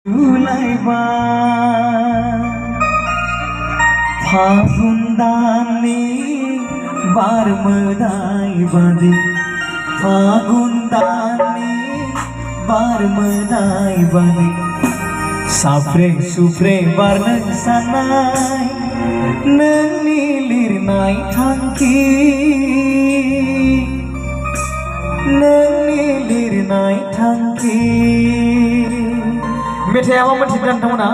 जुलाइबा फागुन दाननि बार मोदाय बादि फागुन दाननि बार मोदाय बादि साफ्रे सुफ्रे बारनो साननाय नोंनि लिरनाय थांखि नोंनि लिरनाय थांखि मेथाइआ मा मोनथिदों नोंथांमोना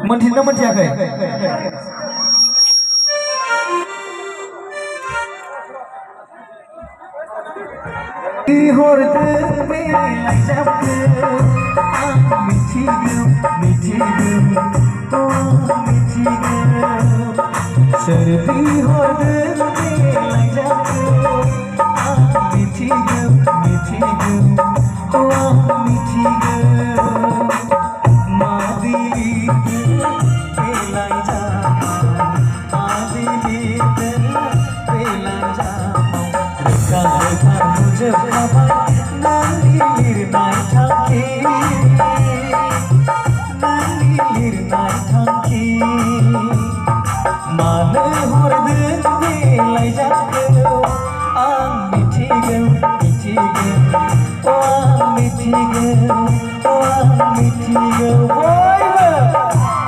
मोनथिदों मोनथियाखै हरदों बे लाइजामखौ आं मिथिगौ मिथिगौ मिथिगौ सोर बिहरदों बे लाइजामखौ आं मिथिगौ मिथिगौ आं मिथिगौ मानो हरदों बे लाइजामखौ आं मिथिगौ मिथिगौ आं मिथिगौ आं मिथिगौ बयबो आं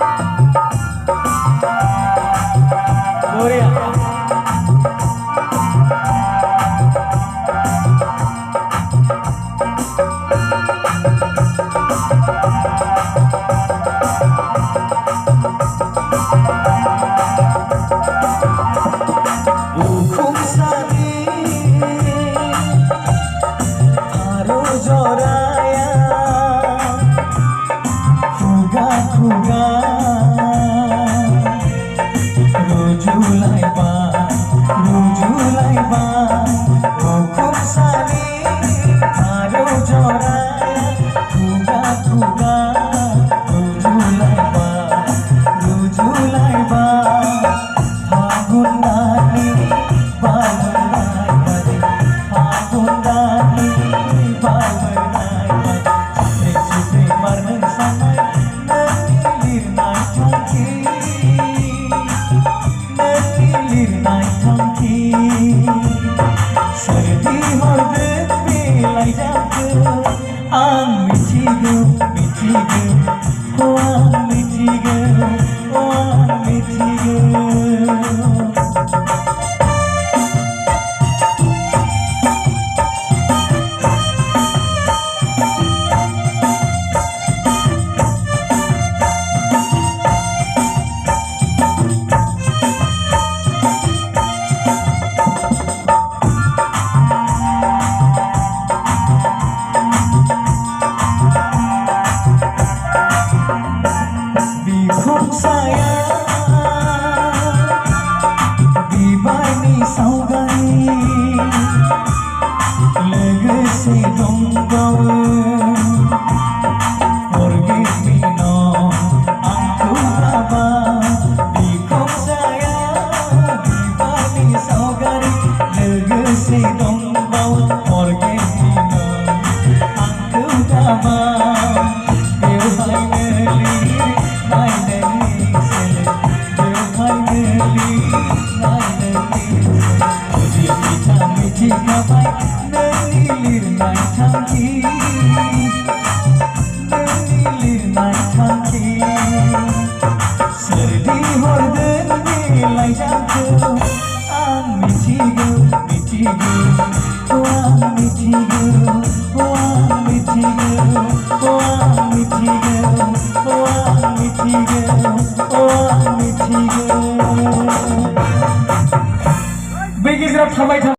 मिथिगौ मिथिगौ आं मिथिगौ आं मिथिगौ